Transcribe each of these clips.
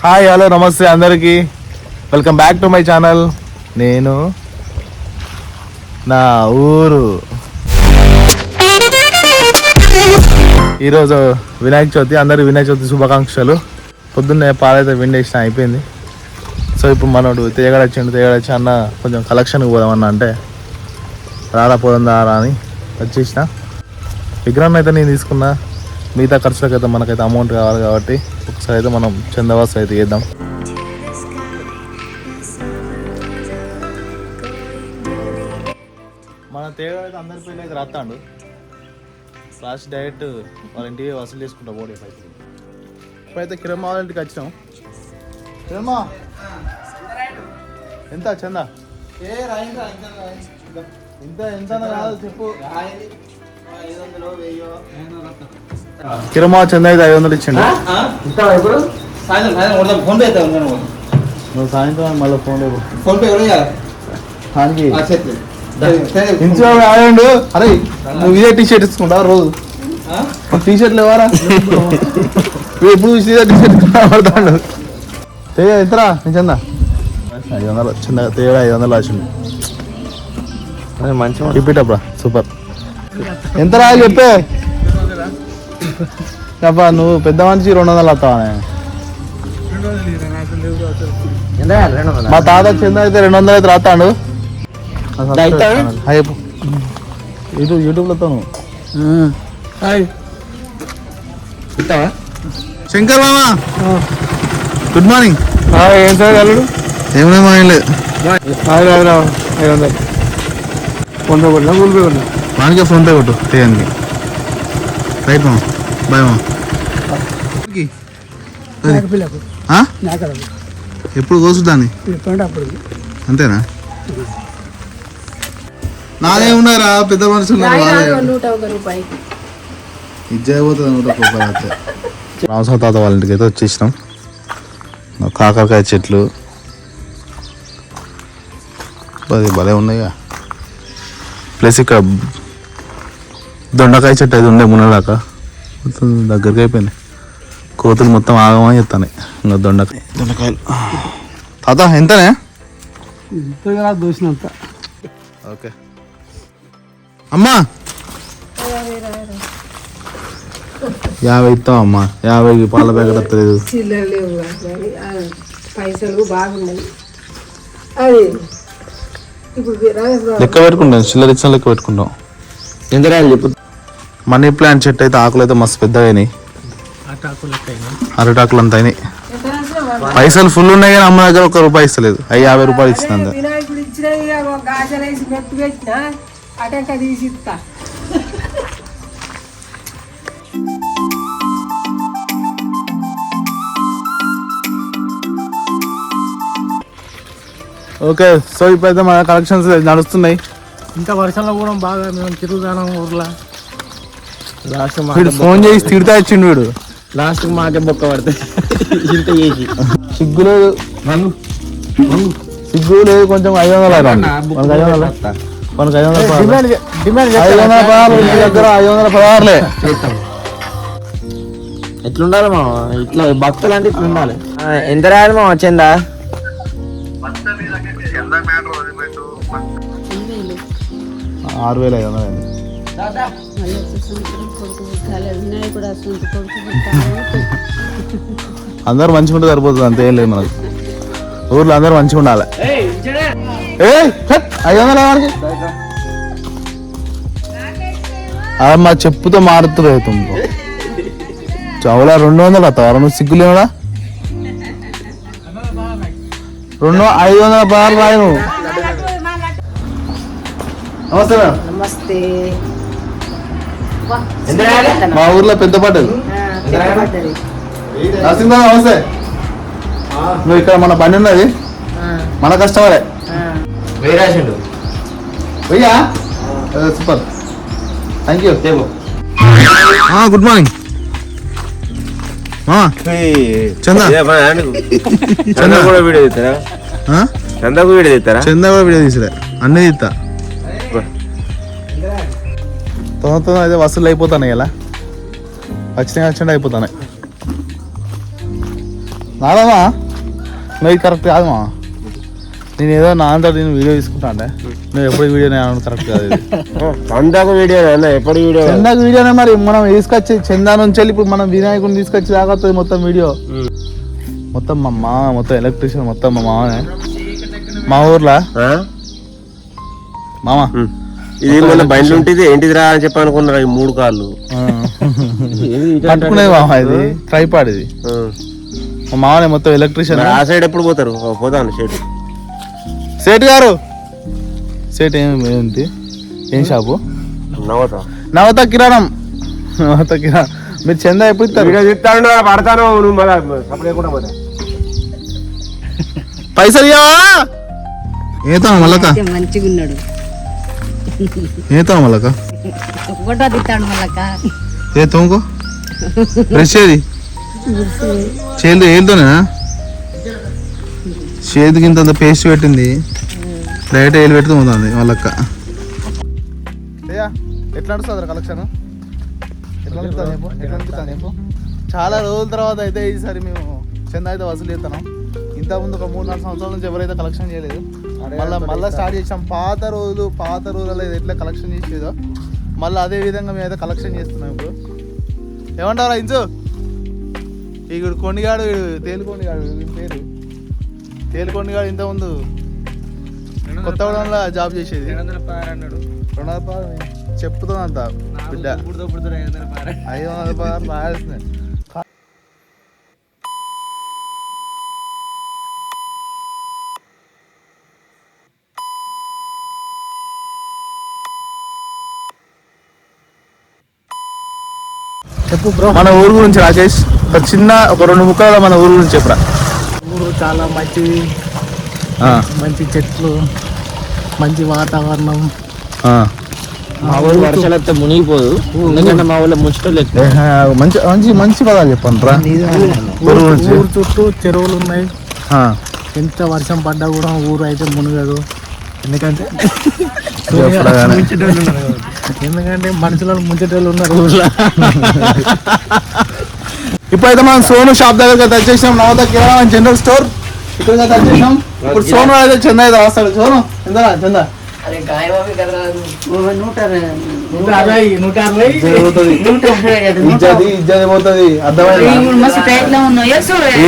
Hi hello నమస్తే అందరికీ, welcome back to my channel. నేను నా ఊరు. ఈరోజు వినాయక చవితి, అందరికి వినాయక చవితి శుభాకాంక్షలు. పొద్దున్నే పాలైతే విండేసిన అయిపోయింది. సో ఇప్పుడు మనోడు తేగడొచ్చి అన్న కొంచెం కలెక్షన్కి పోదామన్నా అంటే పోదాం అని వచ్చేసిన. విగ్రహం అయితే నేను తీసుకున్నా, మిగతా ఖర్చులకు అయితే మనకైతే అమౌంట్ కావాలి కాబట్టి ఒకసారి అయితే మనం చందవాసు అయితే చేద్దాం. మన తేడా అయితే అందరి పేర్లు అయితే రాస్తాడు. లాస్ట్ డైరెక్ట్ వాళ్ళ ఇంటికి వసూలు చేసుకుంటా పోటీ పైసలు. ఇప్పుడైతే కిరమ్మ వాళ్ళ ఇంటికి వచ్చినాం. కిరమ్మ ఎంత చందా? ఎంత ఎంత కాదు చెప్పు. కిరమా చంద అయితే 500 ఇచ్చిండు. నువ్వు సాయంత్రం మళ్ళీ ఫోన్ పే ఆడండు. అరే నువ్వు ఇదే టీషర్ట్ ఇచ్చుకుంటావు రోజు? టీషర్ట్ లేవారా? ఎప్పుడు టీషర్ట్ పడతాడు. ఎంతరా చందా? 500 చిన్న తేడా 500 రాసిండు. మంచిగా రిపీట్ అప్పుడా సూపర్. ఎంతరా చెప్పే? అబ్బా నువ్వు పెద్ద మనిషి 200 వస్తావా? మా తాత చంద అయితే 200 అయితే రాస్తాడు. యూట్యూబ్లో శంకర్ మామా గుడ్ మార్నింగ్. ఏం సార్ అల్లుడు? ఏమైనా మా లేదు. 500 ఫోన్ పే కొట్టినా గూగుల్ పే కొట్టినా? వానికే ఫోన్ పే కొట్టు తేయానికి. రైట్ మా బాయ్ మా. ఎప్పుడు కోసుదాన్ని అంతేనా? నాదే ఉన్నారా పెద్ద మనుషులు ఇజ్జైపోతుంది 100 రూపాయలు అయితే. రామస్వామి తాత వాళ్ళ ఇంటికి అయితే వచ్చేసినాం. కాకరకాయ చెట్లు అది భలే ఉన్నాయిగా. ప్లస్ ఇక్కడ దొండకాయ చెట్టు అయితే ఉండే మునదాకా మొత్తం దగ్గరికి అయిపోయినాయి. కోతులు మొత్తం ఆగమని చెప్తాయి. ఇంకా దొండకాయలు తాత ఎంతనే? దోసినంత. ఓకే అమ్మా 50 ఇస్తాం అమ్మా. 50కి పాల ప్యాకెట్ వస్తలేదు. లెక్క పెట్టుకుంటాం, చిల్లర ఇచ్చిన లెక్క పెట్టుకుంటాం. ఎంత చెప్పు. మనీ ప్లాంట్ చెట్టు అయితే ఆకులు అయితే మస్తు పెద్దగా అయినాయి. అరటాకులు అంత అయినాయి. పైసలు ఫుల్ ఉన్నాయి కానీ అమ్మ దగ్గర 1 రూపాయి ఇస్తలేదు. 50 రూపాయలు ఇచ్చింది. ఓకే సో ఇప్పుడైతే మన కలెక్షన్స్ నడుస్తున్నాయి. ఇంకా వర్షంలో కూడా బాగా మేము తిరుగుతాం ఊర్లో. లాస్ట్ ఫోన్ చేసి తిడతా ఇచ్చిండు వీడు. లాస్ట్ మాకే బొక్క పడతాయి. ఇంత చేసి సిగ్గు లేదు, సిగ్గు లేదు. కొంచెం 500 మనకు 500 దగ్గర 516 ఎట్లుండాలి మా ఇట్లా భక్తులు అంటే ఇట్లా ఉండాలి. ఎంత రాయాలి మా వచ్చిందా? 6500. అందరు మంచిగా ఉంటే సరిపోతుంది, అంతేం లేదు. మనకు ఊర్లో అందరు మంచిగా ఉండాలి. 500 అమ్మా చెప్పుతో మారుతురు చౌలా 200 వస్తావా? నువ్వు సిగ్గులేవడా? 500 బాగా రాయి నువ్వు. నమస్తే మేడం. నమస్తే. మా ఊర్లో పెద్ద పడ్డది. నరసింహ నమస్తే. నువ్వు ఇక్కడ మన బండి ఉన్నది, మన కస్టమరే. వెయ్యా super, thank you. Good morning. చందా కూడా వీడియో తీస్తారా? చందా కూడా వీడియో తీస్తారా? చందా కూడా వీడియో తీసిరా, అన్నీ తీస్తా. తొందర అయితే వసూలు అయిపోతాయి. ఇలా వచ్చినాయి అయిపోతాయి. నాదమ్మా నువ్వు ఇది కరెక్ట్ కాదమ్మా. నేను ఏదో నా అంతా నేను వీడియో తీసుకుంటా అంటే నువ్వు ఎప్పుడు వీడియో కరెక్ట్ కాదు. చందాకు వీడియో ఎప్పుడు వీడియో చందాకు వీడియోనే మరి మనం తీసుకొచ్చి చందా నుంచి వెళ్ళి ఇప్పుడు మనం వినాయకుడిని తీసుకొచ్చి దాకా మొత్తం వీడియో మొత్తం మా మామ మొత్తం ఎలక్ట్రీషియన్ మొత్తం మా మామనే మా ఊర్లో మామ. ఇది మొన్న బండి ఉంటుంది ఏంటిది రా అని చెప్పి అనుకున్నారు. ఈ 3 కార్లు పట్టుకునేది మామ, ఇది ట్రైపాడ్. ఇది మా మామనే మొత్తం ఎలక్ట్రీషియన్. ఆ సైడ్ ఎప్పుడు పోతారు? పోతాను షేట్. సేట్ గారు సేట్ ఏంటి ఏం షాపు? నవత కిరాణం. నవత కిరాణం. మీరు చందా ఎప్పుడు ఇస్తారు? చెప్తాను పడతాను. నువ్వు మళ్ళీ పోతా పైసలు ఇవ్వవా? ఏతా మళ్ళక మంచిగా ఉన్నాడు. ఏతా మళ్ళక ఫోటో తిట్టాడు మళ్ళక. ఏ తోముకో బ్రష్ ఏది చేదు ఏలుతోనేనా? చేతికి ఇంత పేస్ట్ పెట్టింది, డైరెక్ట్ ఏలు పెడుతూ ఉంది వాళ్ళక్క. ఎట్లా నడుస్తుంది కలెక్షన్? ఎట్లా అనిపిస్తుంది? చాలా రోజుల తర్వాత అయితే ఈసారి మేము చందా అయితే వసూలు చేస్తున్నాం. ఇంతకుముందు ఒక 3-4 సంవత్సరాల నుంచి ఎవరైతే కలెక్షన్ చేయలేదు, మళ్ళీ స్టార్ట్ చేసాం. పాత రోజులలో ఎట్లా కలెక్షన్ చేసేదో మళ్ళీ అదే విధంగా మేమైతే కలెక్షన్ చేస్తున్నాం. ఇప్పుడు ఏమంటారా ఇంచు? వీడు కొండిగాడు, వీడు తేలికొండిగాడు, వీడి పేరు తేలికొండిగాడు. ఇంతకుముందు కొత్తగూడెంలో జాబ్ చేసేది. 200 చెప్పుతుందంత బిడ్డ 500 రాయాల్సిందే. చెప్పు బ్రో. మన ఊరు గురించి రాకేష్ ఒక 2 ముక్కలు మన ఊరు గురించి చెప్పరా. ఊరు చాలా మంచి చెట్లు, మంచి వాతావరణం. మా ఊరు వర్షాలతో మునిగిపోదు, ఎందుకంటే మా ఊళ్ళో ముచ్చటలు మంచి మంచి మంచి పదాలు చెప్పండి రా. ఊరు చుట్టూ చెరువులు ఉన్నాయి. ఎంత వర్షం పడ్డా కూడా ఊరు అయితే మునగదు. ఎందుకంటే మనుషులను ముంచేటోళ్ళు ఉన్నారు ఊర్లో. ఇప్పుడైతే మనం సోను షాప్ దగ్గర తెచ్చేసాం. నవత కిరాణా జనరల్ స్టోర్ ఇక్కడ తెచ్చేసాం. ఇప్పుడు సోను అయితే చందా అయితే వస్తాడు. సోను ఎంత చందా? 160 ఇజ్జది పోతుంది. అర్థమైంది?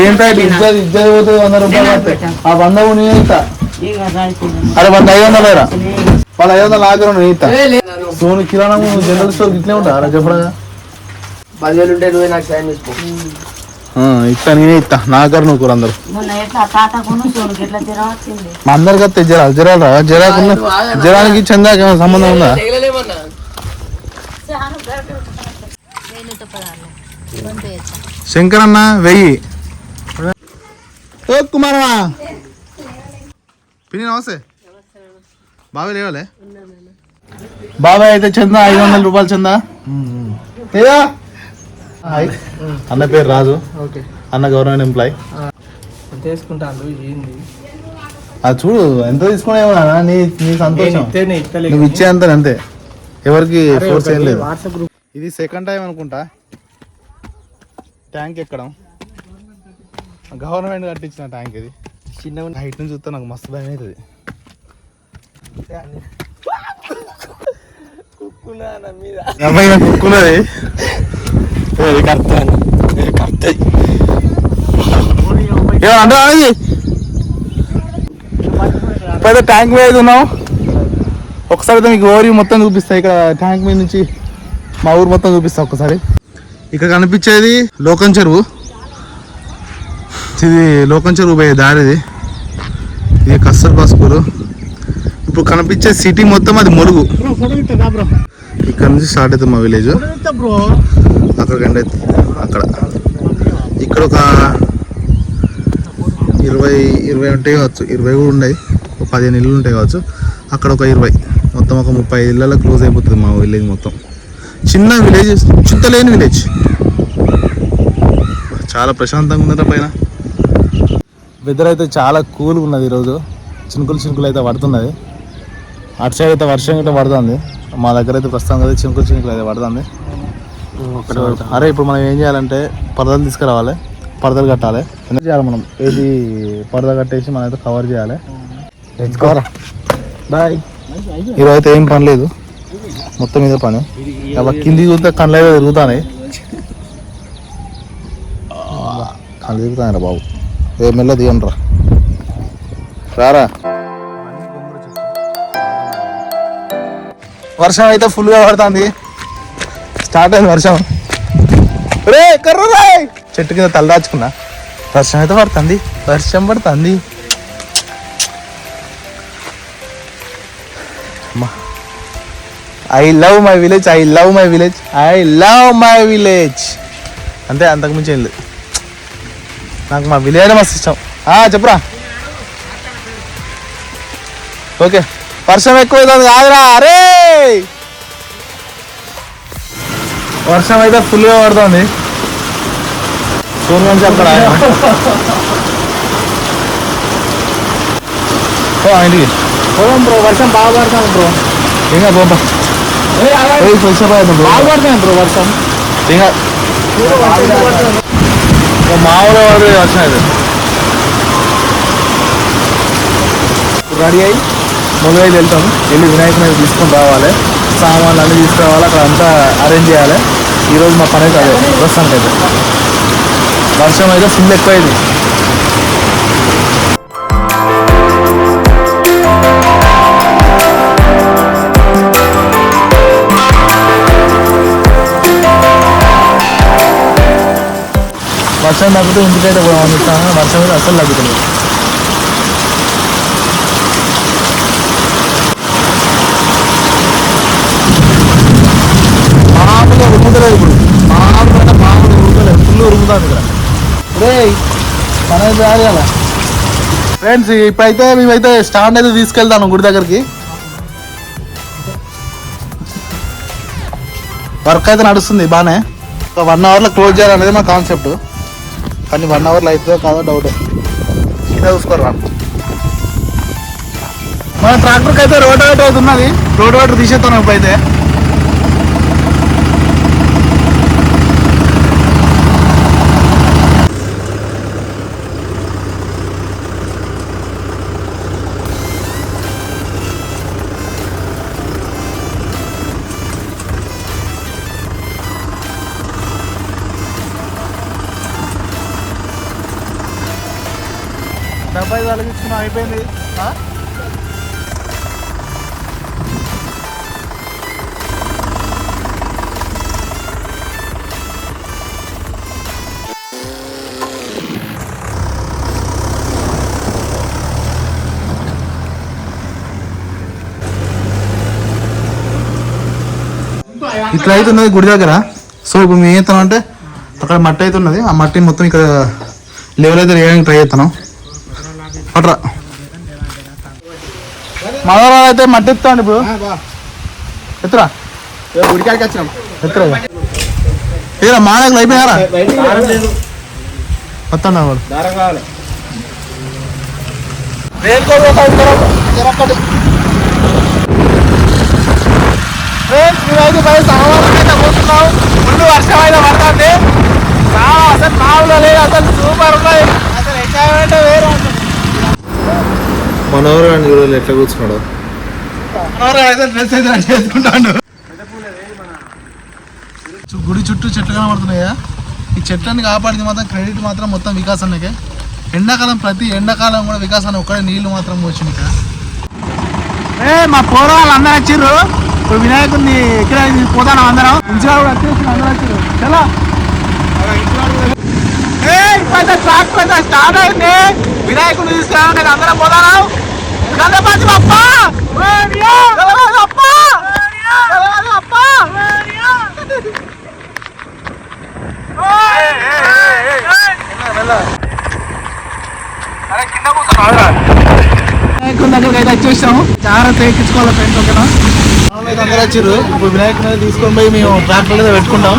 ఏంటంటే ఇజ్జది పోతుంది. 100 రూపాయలు ఆ 100 నేను ఇస్తా. అరే 500 లేరా? వాళ్ళు 500 ఆగ్రహం నేను ఇస్తా. సోను కిరాణా జనరల్ స్టోర్ ఇట్లే ఉంటా చెప్పడా? 10,000 ఉంటే నువ్వే నాకు సాయం చేసుకో. ఇస్తా, నేనే ఇస్తా. నా గారు నువ్వు కూర అందరు మా అందరికి వస్తే జరాలు రా. జరానికి చందాకి ఏమైనా సంబంధం ఉందా? శంకర్ అన్న 1000. ఓ కుమారమా పిన్ని నమస్తే. బాబాయ్ లేవాలే? బాబాయ్ అయితే చందా 500 రూపాయలు చందా. అన్న పేరు రాజు. అన్న గవర్నమెంట్ ఎంప్లాయ్. తీసుకుంటాను. ఏంది అది చూడు ఎంత తీసుకున్నా నీ సంతోషం. నువ్వు ఇచ్చేంత అంతే, ఎవరికి ఫోర్స్ ఏం లేదు. ఇది సెకండ్ టైం అనుకుంటా ట్యాంక్ ఎక్కడం. గవర్నమెంట్ కట్టించిన ట్యాంక్ ఇది. చిన్నగా హైట్ నుంచి చూస్తే నాకు మస్తు భయం అవుతుంది. కుక్కున్నది ఇప్పుడైతే ట్యాంక్ మీద ఉన్నాం. ఒకసారి అయితే మీకు ఓరి మొత్తం చూపిస్తా. ఇక్కడ ట్యాంక్ మీద నుంచి మా ఊరు మొత్తం చూపిస్తా ఒకసారి. ఇక్కడ కనిపించేది లోకం చెరువు. ఇది లోకం చెరువు పోయే దారిది. ఇది కస్తూర్బా స్కూలు. ఇప్పుడు కనిపించే సిటీ మొత్తం అది ములుగు. ఇక్కడ నుంచి స్టార్ట్ అవుతుంది మా విలేజ్. అక్కడికంటే అక్కడ ఇక్కడ ఒక 20 ఉంటాయి కావచ్చు. 20 కూడా ఉన్నాయి. ఒక 15 ఇళ్ళు ఉంటాయి కావచ్చు. అక్కడ ఒక 20, మొత్తం ఒక 35 ఇళ్ళలో క్లోజ్ అయిపోతుంది మా విలేజ్ మొత్తం. చిన్న విలేజ్, చుట్టలేని విలేజ్. చాలా ప్రశాంతంగా ఉందట పైన. వెదర్ అయితే చాలా కూల్గా ఉన్నది ఈరోజు. చినుకులు అయితే పడుతున్నది. అటు సైడ్ అయితే వర్షం అయితే పడుతుంది. మా దగ్గర అయితే ప్రస్తుతం అయితే చినుకులు అయితే పడుతుంది. అరే ఇప్పుడు మనం ఏం చేయాలంటే పరదలు తీసుకురావాలి. పరదలు కట్టాలి. ఎందుకు చేయాలి మనం ఏది పరద కట్టేసి మనం అయితే కవర్ చేయాలి. తెచ్చుకోరా బాయ్. ఈరోజు అయితే ఏం పని లేదు, మొత్తం ఇదే పని. కింది చూస్తే కళ్ళు అయితే తిరుగుతాయి, కళ్ళు తిరుగుతాయి బాబు. ఏ మెల్ల దిగండి రారా. వర్షం అయితే ఫుల్గా పడుతుంది, స్టార్ట్ అయింది వర్షం. రే కర్ర రాయ్, చెట్టు కింద తల దాచుకున్నా. వర్షం అయితే పడుతుంది, వర్షం పడుతుంది. I love my village, I love my village, I love my village. అంతే, అంతకుమించి ఏం లేదు. నాకు మా విలేజ్ మస్తు ఇష్టం. చెప్పురా. ఓకే, వర్షం ఎక్కువ అవుతుంది కాదురా. అరే వర్షం అయితే ఫుల్గా పడుతుంది. సూర్యుని అక్కడ ఇంటికి పోదాం బ్రో, వర్షం బాగా పడుతుంది బ్రో. ఇంకా పోపా బాగా పడుతుంది బ్రో వర్షం. ఇంకా మామూలు వర్షం అయితే రెడీ అయ్యి మొదలైతే వెళ్తాం. వెళ్ళి వినాయకుని తీసుకొని రావాలి, సామాన్లు అన్నీ తీసుకురావాలి, అక్కడ అంతా అరేంజ్ చేయాలి. ఈరోజు మా పని అయితే అదే ప్రస్తుతానికి అయితే. వర్షం అయితే ఫుల్ ఎక్కువైంది. వర్షం తగ్గితే ఇంటికైతే పోదామని ఇస్తాను. వర్షం అయితే అస్సలు తగ్గుతుంది. మామూలుగా ఉరుముతలేదు ఇప్పుడు, మామూలుగా ఉరుముతలేదు, ఫుల్ ఉరుముతుంది ఇక్కడ. రే మన అయితే ఆగాల ఫ్రెండ్స్. ఇప్పుడైతే మేమైతే స్టాండ్ అయితే తీసుకెళ్తాను గుడి దగ్గరికి. వర్క్ అయితే నడుస్తుంది బాగానే. 1 అవర్లో క్లోజ్ చేయాలనేది మా కాన్సెప్ట్, కానీ 1 అవర్లో అవుతుందో కాదో డౌట్. కింద చూసుకోరా. మన ట్రాక్టర్కి అయితే రోడ్డు అవుతున్నది, రోడ్డు తీసేస్తాను ఇప్పుడైతే. డబ్బాయి తొలగించుకున్నాం, అయిపోయింది. ఇక్కడ అయితే ఉన్నది గుడి దగ్గర. సో ఇప్పుడు మేము ఏం చేస్తాం అంటే, అక్కడ మట్టి అయితే ఉన్నది, ఆ మట్టి మొత్తం ఇక్కడ లెవెల్ అయితే వేయడానికి ట్రై చేస్తాను. అట్రా మదరా అయితే మట్టి ఎత్తాండి ఇప్పుడు. ఎత్తురా, గుడికాడికి వచ్చినాం. ఎత్తురా. ఏరా మానకులు అయిపోయారా? వస్తాను వాడు. మేమైతే పై సామాన్లు అయితే కూర్చున్నాం. ముందు వర్షం అయితే పడుతుంది. అసలు మామూలు లేదు, అసలు సూపర్ ఉన్నాయి. అసలు ఎంజాయ్మెంట్ వేరే ఉంటుంది. మనోహర్ అని ఈరోజు ఎట్లా కూర్చున్నాడు. మనోహర్ అయితే డ్రెస్ అయితే చేసుకుంటాడు. గుడి చుట్టూ చెట్లు కనబడుతున్నాయా? ఈ చెట్లని కాపాడింది మాత్రం క్రెడిట్ మాత్రం మొత్తం వికాసానికే. ఎండాకాలం ప్రతి ఎండాకాలం కూడా వికాసాన్ని ఒక్కడే నీళ్లు మాత్రం వచ్చింది ఇక్కడ. మా పూర్వాళ్ళు అందరూ వచ్చిర్రు. ఇప్పుడు వినాయకుడిని ఇక్కడ పోతాను అందరం. ఇంట్లో కూడా వచ్చేసి అందరూ వచ్చారు. చలో ట్రాక్టర్ స్టార్ట్ అయింది. వినాయకుడిని తీసుకురావడానికి అందరం పోతాను. గణపతి బప్ప వినాయకుడి దగ్గరికి అయితే వచ్చేసాము. జాగ్రత్త ఎక్కించుకోవాలి ఫ్రెండ్స్. ఓకేనా? అందరూ వచ్చారు. ఇప్పుడు వినాయకుడిని తీసుకొని పోయి మేము ట్రాక్టర్ మీద పెట్టుకుంటాం.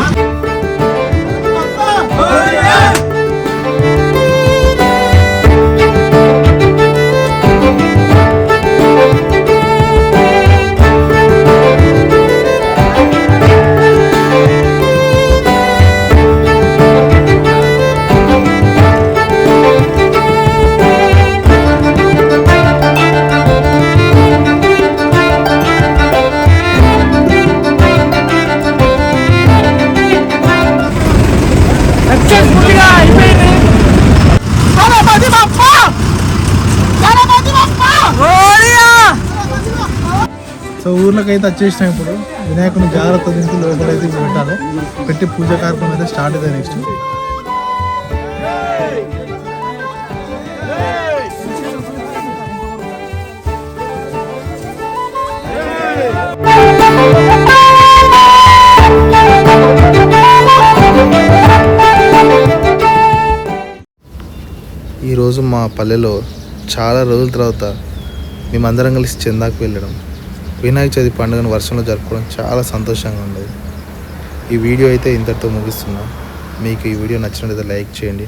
సో ఊర్లోకి అయితే వచ్చేసినాం. ఇప్పుడు వినాయకుని జాగ్రత్త దింపి లోపలైతే పెట్టాలి. పెట్టి పూజ కార్యక్రమం అయితే స్టార్ట్ అవుతుంది నెక్స్ట్. ఈరోజు మా పల్లెలో చాలా రోజుల తర్వాత మేమందరం కలిసి చందాకు వెళ్ళడం, వినాయక చవితి పండుగను వర్షంలో జరుపుకోవడం చాలా సంతోషంగా ఉండేది. ఈ వీడియో అయితే ఇంతటితో ముగిస్తున్నాం. మీకు ఈ వీడియో నచ్చినట్లయితే లైక్ చేయండి,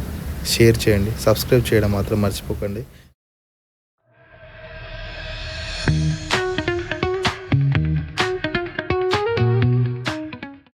షేర్ చేయండి, సబ్స్క్రైబ్ చేయడం మాత్రం మర్చిపోకండి.